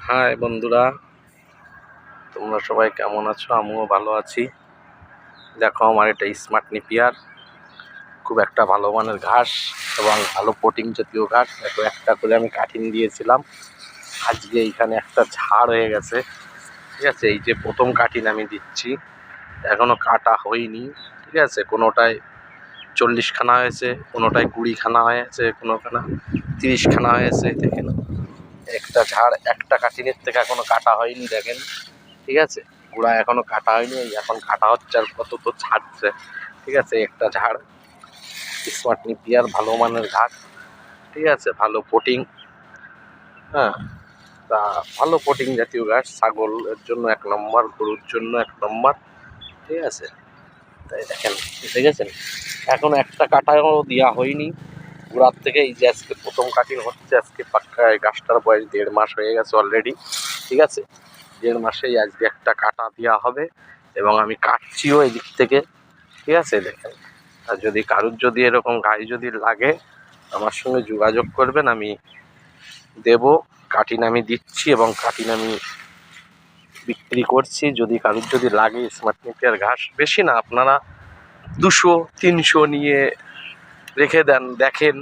High বন্ধুরা, তোমরা সবাই কেমন আছো? আমিও ভালো আছি। দেখো, আমার এটা স্মার্ট নেপিয়ার, খুব একটা ভালো মানের ঘাস এবং ভালো প্রোটিন জাতীয় ঘাস। দেখো, একটা করে আমি কাটিং দিয়েছিলাম, আজকে এইখানে একটা ঝাড় হয়ে গেছে। ঠিক আছে, এই যে প্রথম কাটিং আমি দিচ্ছি, এখনো কাটা হয়নি। ঠিক আছে, কোনোটায় 40 খানা হয়েছে, কোনোটায় 20 খানা হয়েছে, কোনোখানা 30 খানা হয়েছে। দেখেন, একটা ঝাড় একটা কাটিংয়ের থেকে এখনো কাটা হয়নি। দেখেন, ঠিক আছে, গোড়া এখনো কাটা হয়নি, এখন কাটা হচ্ছে আর কত তো ছাড়ছে। ঠিক আছে, একটা ঝাড় স্মার্ট নেপিয়ার, ভালো মানের ঘাস। ঠিক আছে, ভালো প্রোটিন। হ্যাঁ, তা ভালো প্রোটিন জাতীয় ঘাস, ছাগলের জন্য 1 নম্বর, গরুর জন্য 1 নম্বর। ঠিক আছে, তাই দেখেন, দেখেছেন, এখন একটা কাটাও দেওয়া হয়নি গোড়ার থেকে। এই যে আজকে প্রথম কাটিং হচ্ছে, আজকে পাক্কা গাছটার বয়স 1.5 মাস হয়ে গেছে অলরেডি। ঠিক আছে, 1.5 মাসেই আজকে একটা কাটা দেওয়া হবে এবং আমি কাটছিও এদিক থেকে। ঠিক আছে, দেখেন, আর যদি কারুর যদি এরকম গাই যদি লাগে, আমার সঙ্গে যোগাযোগ করবেন, আমি দেব। কাটিং আমি দিচ্ছি এবং কাটিং আমি বিক্রি করছি। যদি কারুর যদি লাগে স্মার্ট নেপিয়ার ঘাস, বেশি না, আপনারা 200-300 নিয়ে রেখে দেন, দেখেন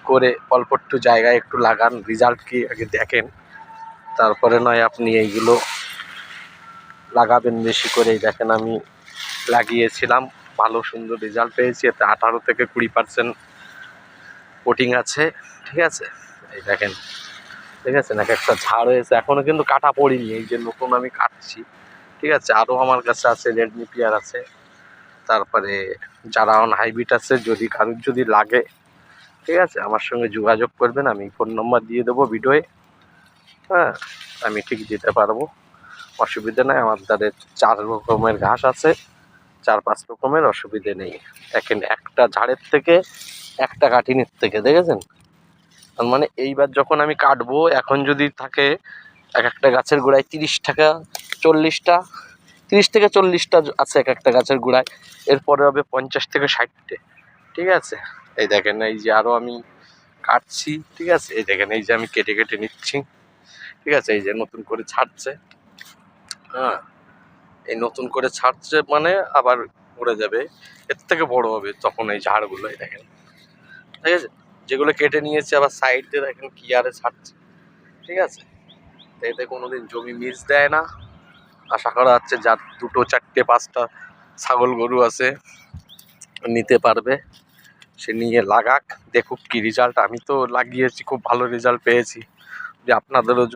করে অল্প একটু জায়গায় একটু লাগান, রেজাল্ট কি আগে দেখেন, তারপরে নয় আপনি এইগুলো লাগাবেন বেশি করে। দেখেন, আমি লাগিয়েছিলাম, ভালো সুন্দর রেজাল্ট পেয়েছি। এতে 18-20% প্রোটিন আছে। ঠিক আছে, এই দেখেন, ঠিক আছে, নাকি একটা ঝাড় হয়েছে, এখনো কিন্তু কাটা পড়িনি, এই যে নতুন আমি কাটছি। ঠিক আছে, আরও আমার কাছে আছে, রেড নেপিয়ার আছে, তারপরে জারাওয়ান হাইব্রিড আছে। যদি কারুর যদি লাগে, ঠিক আছে, আমার সঙ্গে যোগাযোগ করবেন, আমি ফোন নম্বর দিয়ে দেবো ভিডিওয়ে। হ্যাঁ, আমি ঠিক দিতে পারবো, অসুবিধা নাই। আমার দ্বারে 4 রকমের ঘাস আছে, 4-5 রকমের, অসুবিধে নেই। দেখেন, একটা ঝাড়ের থেকে একটা কাটিনের থেকে, দেখেছেন, তার মানে এইবার যখন আমি কাটবো, এখন যদি থাকে এক একটা গাছের গোড়ায় 30 40টা, 30-40টা আছে এক একটা গাছের গোড়ায়, এরপরে হবে 50-60টে। ঠিক আছে, এই দেখেন, এই যে আরও আমি কাটছি। ঠিক আছে, এই দেখেন, এই যে আমি কেটে কেটে নিচ্ছি। ঠিক আছে, এই যে নতুন করে ছাড়ছে। হ্যাঁ, এই নতুন করে ছাড়ছে মানে আবার পড়ে যাবে, এর থেকে বড় হবে তখন এই ঝাড়গুলো। দেখেন, ঠিক আছে, যেগুলো কেটে নিয়েছে আবার সাইড দিয়ে দেখেন কি আরে ছাড়ছে। ঠিক আছে, এতে কোনোদিন জমি মিস দেয় না। আশা করা যাচ্ছে যার 2-4-5টা ছাগল গরু আছে নিতে পারবে, সে নিয়ে লাগাক, দেখুক কি রেজাল্ট। আমি তো লাগিয়েছি, খুব ভালো রেজাল্ট পেয়েছি। যে আপনাদেরও